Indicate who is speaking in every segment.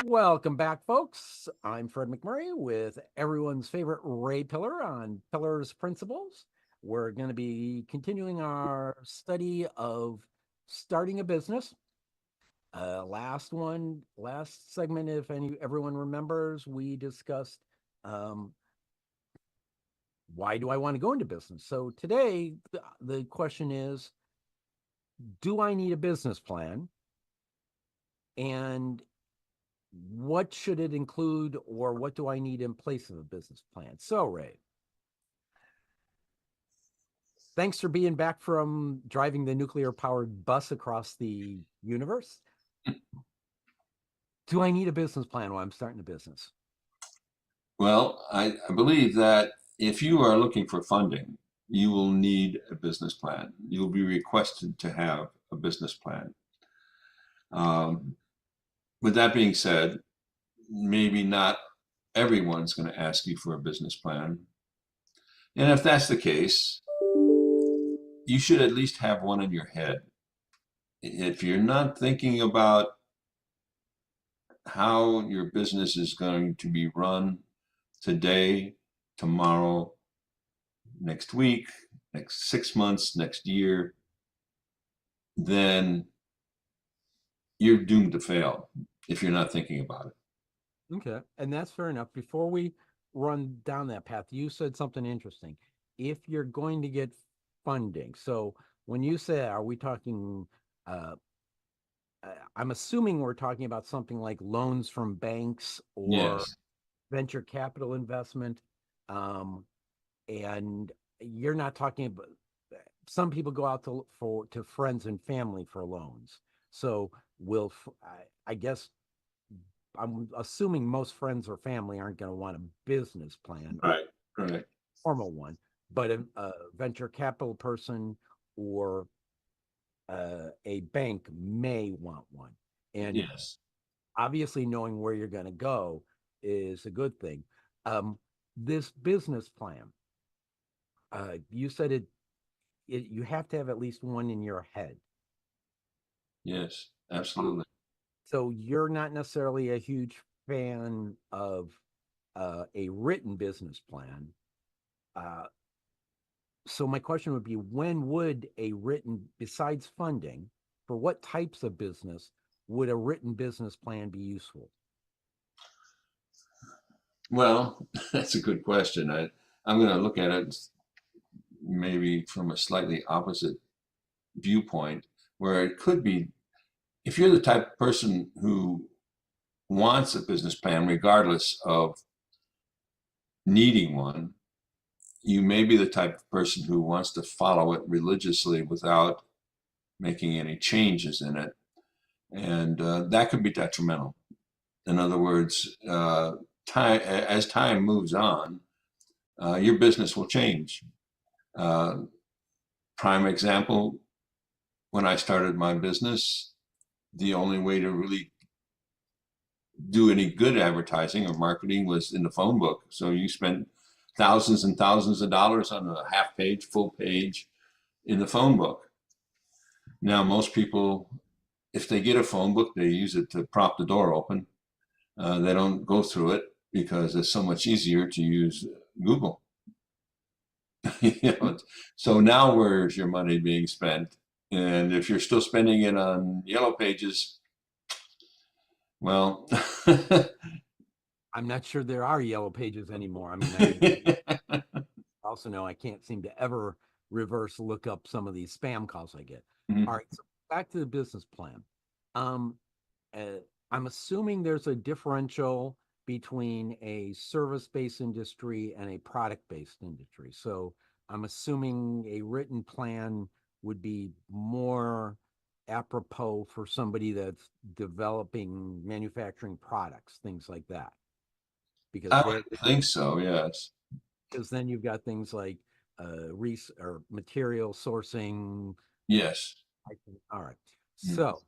Speaker 1: Welcome back, folks. I'm Fred McMurray with everyone's favorite Ray Pillar on Pillar's Principles. We're going to be continuing our study of starting a business. Last segment, if everyone remembers, we discussed um, why do I want to go into business. So today, the question is, do I need a business plan? And what should it include, or what do I need in place of a business plan? So, Ray, thanks for being back from driving the nuclear powered bus across the universe. Do I need a business plan while I'm starting a business?
Speaker 2: Well, I believe that if you are looking for funding, you will need a business plan. You'll be requested to have a business plan. Um, with that being said, maybe not everyone's going to ask you for a business plan. And if that's the case, you should at least have one in your head. If you're not thinking about how your business is going to be run today, tomorrow, next week, next 6 months, next year, then you're doomed to fail if you're not thinking about it.
Speaker 1: Okay. And that's fair enough. Before we run down that path, you said something interesting. If you're going to get funding, so when you say, are we talking, uh, I'm assuming we're talking about something like loans from banks or
Speaker 2: Yes.
Speaker 1: venture capital investment. Um, and you're not talking about, some people go out to friends and family for loans. So I guess I'm assuming most friends or family aren't going to want a business plan or
Speaker 2: Right. Right.
Speaker 1: formal one, but a venture capital person or a bank may want one. And
Speaker 2: Yes.
Speaker 1: obviously, knowing where you're going to go is a good thing. This business plan, you said you have to have at least one in your head.
Speaker 2: Yes. Absolutely.
Speaker 1: So you're not necessarily a huge fan of a written business plan. Uh, so my question would be, when would a written, besides funding, for what types of business would a written business plan be useful?
Speaker 2: Well, that's a good question. I'm going to look at it maybe from a slightly opposite viewpoint, where it could be if you're the type of person who wants a business plan, regardless of needing one, you may be the type of person who wants to follow it religiously without making any changes in it. And that could be detrimental. In other words, as time moves on, your business will change. Uh, Prime example, when I started my business, the only way to really do any good advertising or marketing was in the phone book. So you spent thousands and thousands of dollars on a half page, full page in the phone book. Now, most people, if they get a phone book, they use it to prop the door open. They don't go through it because it's so much easier to use Google. you know, so now where's your money being spent? And if you're still spending it on yellow pages, well,
Speaker 1: I'm not sure there are yellow pages anymore. I mean, also know I can't seem to ever reverse look up some of these spam calls I get. All right, so back to the business plan. Um, uh, I'm assuming there's a differential between a service-based industry and a product-based industry. So I'm assuming a written plan would be more apropos for somebody that's developing manufacturing products, things like that. Because
Speaker 2: I
Speaker 1: they're
Speaker 2: would think so. Yes.
Speaker 1: because then you've got things like or material sourcing.
Speaker 2: Yes.
Speaker 1: All right.
Speaker 2: Mm.
Speaker 1: So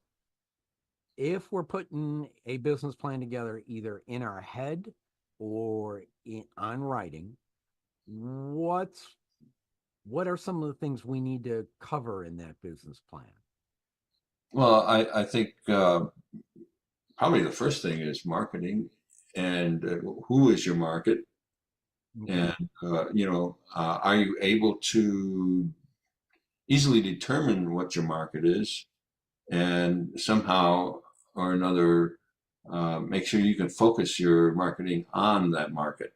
Speaker 1: if we're putting a business plan together either in our head or on writing, what's what are some of the things we need to cover in that business plan?
Speaker 2: Well, I think probably the first thing is marketing, and who is your market,
Speaker 1: Okay.
Speaker 2: and are you able to easily determine what your market is, and somehow or another make sure you can focus your marketing on that market.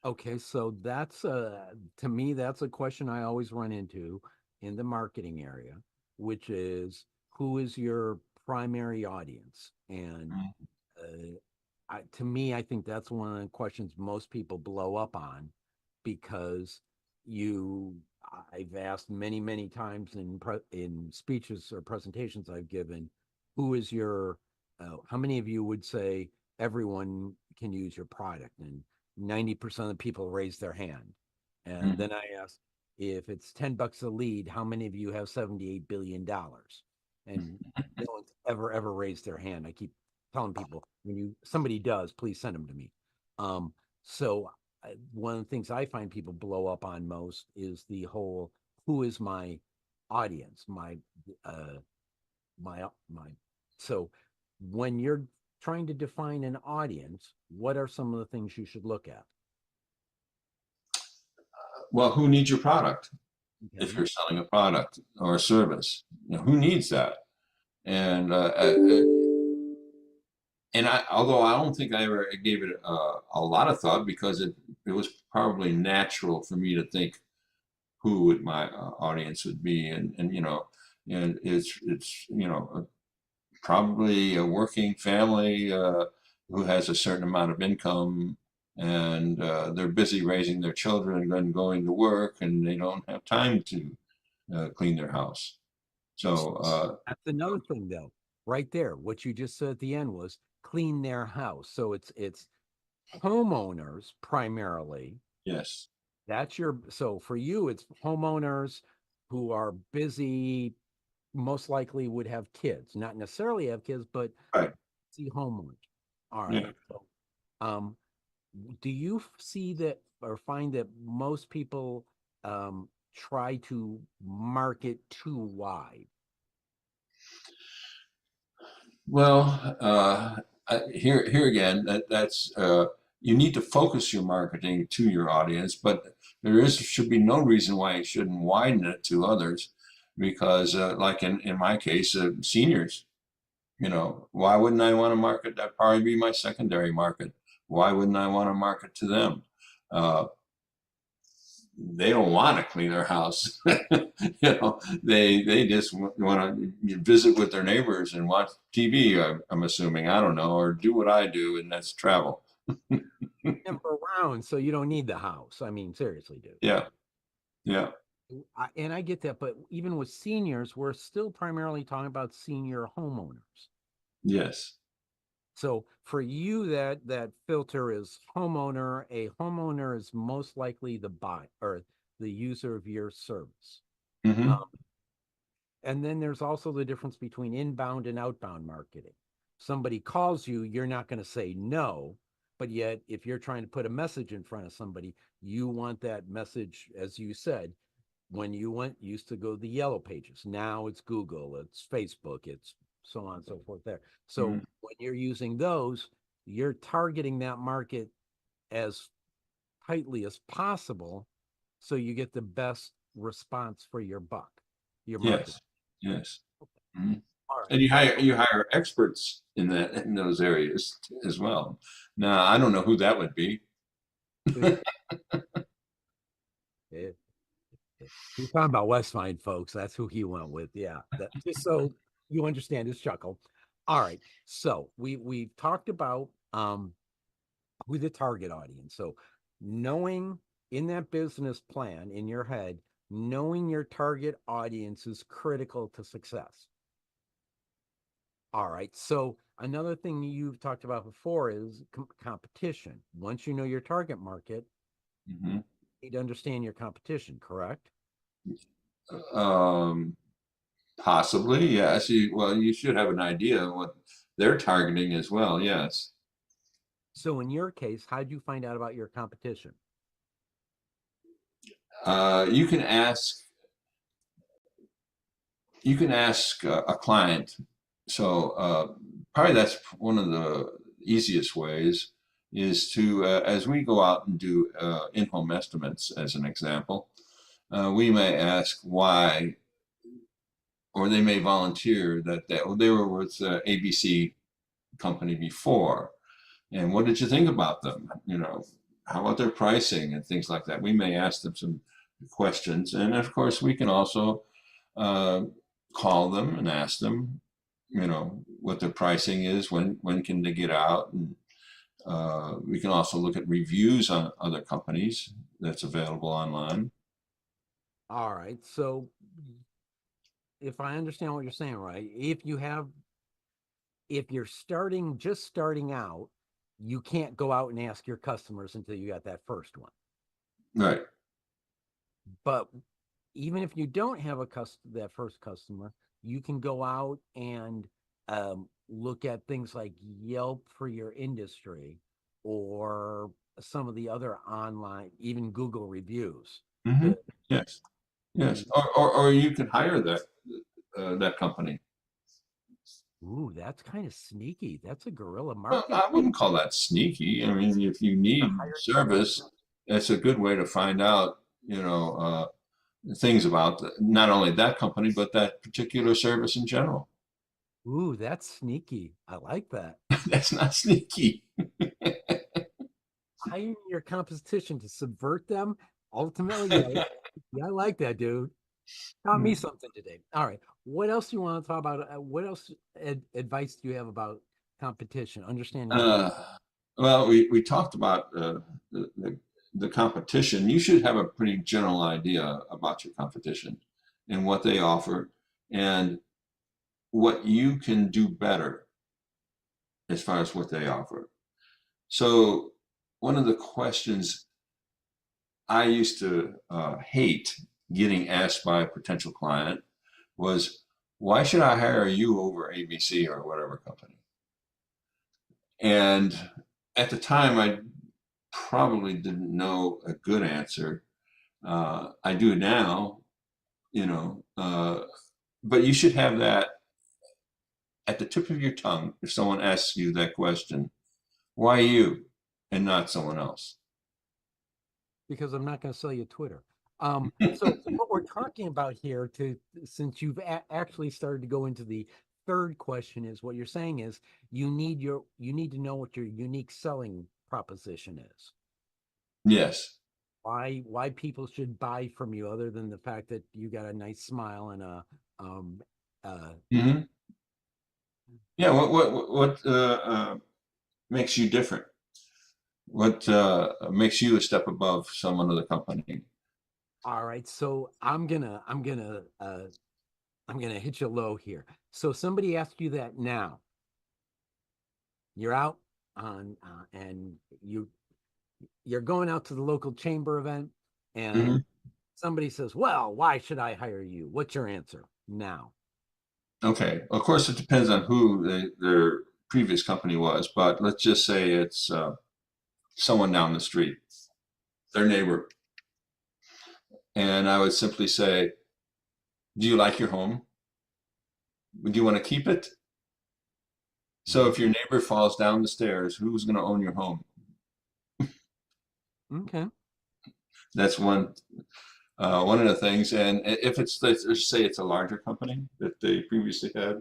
Speaker 1: Okay, so that's to me, that's a question I always run into in the marketing area, which is who is your primary audience? And to me, I think that's one of the questions most people blow up on because you, I've asked many, many times in speeches or presentations I've given, who is your, how many of you would say everyone can use your product? And 90% of the people raise their hand. And
Speaker 2: Mhm.
Speaker 1: then I asked, if it's $10 a lead, how many of you have $78 billion? And no one's ever raised their hand. I keep telling people when somebody does, please send them to me. So one of the things I find people blow up on most is the whole who is my audience, uh my so when you're trying to define an audience, what are some of the things you should look at?
Speaker 2: Well, who needs your product? If
Speaker 1: Okay.
Speaker 2: you're selling a product or a service, who needs that? And although I don't think I ever gave it a lot of thought, because it was probably natural for me to think who would my audience would be, and it's probably a working family who has a certain amount of income, and they're busy raising their children and going to work, and they don't have time to clean their house. So
Speaker 1: That's another thing though, right there. What you just said at the end was clean their house. So it's homeowners primarily.
Speaker 2: yes,
Speaker 1: So for you, it's homeowners who are busy, most likely would have kids, not necessarily have kids, but
Speaker 2: right,
Speaker 1: see homeowners. All
Speaker 2: yeah.
Speaker 1: right. So, um, do you see that or find that most people try to market too wide?
Speaker 2: Well, here again, that's you need to focus your marketing to your audience, but should be no reason why you shouldn't widen it to others, because like in my case, seniors, why wouldn't I want to market? That'd probably be my secondary market. Why wouldn't I want to market to them? Uh, they don't want to clean their house. They just want to visit with their neighbors and watch TV. I'm assuming, I don't know, or do what I do, and that's travel.
Speaker 1: Never around, so you don't need the house. I mean, seriously, dude.
Speaker 2: Yeah, yeah,
Speaker 1: And I get that, but even with seniors, we're still primarily talking about senior homeowners.
Speaker 2: yes,
Speaker 1: So for you, that filter is homeowner. A homeowner is most likely the buy or the user of your service.
Speaker 2: hmm,
Speaker 1: Um, and then there's also the difference between inbound and outbound marketing. Somebody calls you, you're not going to say no, but yet if you're trying to put a message in front of somebody, you want that message, as you said, when you used to go to the yellow pages. Now it's Google, it's Facebook, it's so on and so forth there.
Speaker 2: hmm,
Speaker 1: So when you're using those, you're targeting that market as tightly as possible so you get the best response for your buck, your market.
Speaker 2: yes, yes. Mhm.
Speaker 1: All
Speaker 2: And
Speaker 1: right.
Speaker 2: you hire experts in those areas as well. Now, I don't know who that would be.
Speaker 1: So, eh, he's talking about Westvyne, folks. That's who he went with. Yeah. That just so you understand his chuckle. All right. So we've talked about who the target audience. So knowing in that business plan in your head, knowing your target audience is critical to success. All right. So another thing you've talked about before is competition. Once you know your target market,
Speaker 2: Mhm.
Speaker 1: you need to understand your competition, correct?
Speaker 2: Um, Possibly, yes. You should have an idea of what they're targeting as well. Yes.
Speaker 1: So in your case, how did you find out about your competition?
Speaker 2: You can ask. You can ask a client. So probably that's one of the easiest ways is to, as we go out and do in-home estimates, as an example, we may ask why, or they may volunteer that they were with ABC company before, and what did you think about them? How about their pricing and things like that? We may ask them some questions, and of course, we can also uh, call them and ask them, what their pricing is, when can they get out, and we can also look at reviews on other companies that's available online.
Speaker 1: All right. So if I understand what you're saying, right, if you're just starting out, you can't go out and ask your customers until you got that first one.
Speaker 2: Right.
Speaker 1: But even if you don't have that first customer, you can go out and look at things like Yelp for your industry, or some of the other online, even Google reviews.
Speaker 2: Mm-hmm.
Speaker 1: to-
Speaker 2: Yes. Yes.
Speaker 1: to-
Speaker 2: Or you can hire that company.
Speaker 1: Ooh, that's kind of sneaky. That's a guerrilla
Speaker 2: Well,
Speaker 1: marketing.
Speaker 2: I wouldn't call that sneaky. I mean, if you
Speaker 1: To
Speaker 2: need
Speaker 1: hire
Speaker 2: service, that's a good way to find out, things about not only that company, but that particular service in general.
Speaker 1: Ooh, that's sneaky. I like that.
Speaker 2: That's not sneaky.
Speaker 1: Hiring your competition to subvert them. Ultimately, yeah, yeah, I like that, dude. Taught me something today. All right. What else do you want to talk about? What else advice do you have about competition? Understanding competition.
Speaker 2: Uh, well, we talked about the competition. You should have a pretty general idea about your competition and what they offer and what you can do better as far as what they offer. So, one of the questions I used to hate getting asked by a potential client was, why should I hire you over ABC or whatever company? And at the time, I probably didn't know a good answer. I do now, but you should have that at the tip of your tongue if someone asks you that question. Why you and not someone else?
Speaker 1: Because I'm not going to sell you Twitter. So what we're talking about here, since you've actually started to go into the third question, is what you're saying is you need to know what your unique selling proposition is.
Speaker 2: Yes.
Speaker 1: Why people should buy from you, other than the fact that you got a nice smile and a uh
Speaker 2: Hmm. Yeah. What makes you different? What makes you a step above some other company?
Speaker 1: all right. So I'm gonna hit you low here. So somebody asks you that now. You're out on and you're going out to the local chamber event, and
Speaker 2: Hmm.
Speaker 1: somebody says, "Well, why should I hire you?" What's your answer now?
Speaker 2: Okay. Of course, it depends on who their previous company was, but let's just say it's someone down the street, their neighbor. And I would simply say, do you like your home? Do you want to keep it? So if your neighbor falls down the stairs, who's going to own your home?
Speaker 1: Okay.
Speaker 2: That's one of the things. And if let's just say it's a larger company that they previously had,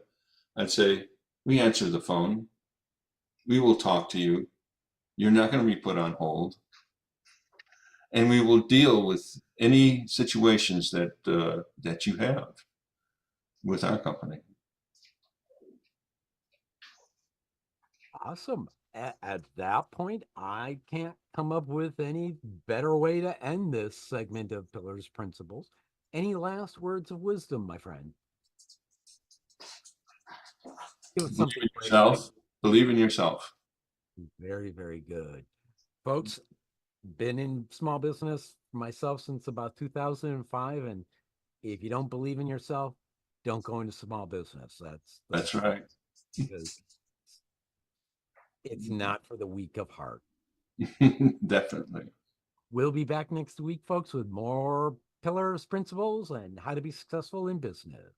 Speaker 2: I'd say, we answer the phone. We will talk to you. You're not going to be put on hold. And we will deal with any situations that you have with our company.
Speaker 1: Awesome. At that point, I can't come up with any better way to end this segment of Pillars Principles. Any last words of wisdom, my friend? Give us
Speaker 2: Believe
Speaker 1: something
Speaker 2: in
Speaker 1: great.
Speaker 2: yourself. Believe in yourself.
Speaker 1: Very, very good. Folks, been in small business myself since about 2005, and if you don't believe in yourself, don't go into small business.
Speaker 2: That's
Speaker 1: That's
Speaker 2: right.
Speaker 1: because it's not for the weak of heart.
Speaker 2: Definitely.
Speaker 1: We'll be back next week, folks, with more Pillars Principles and how to be successful in business.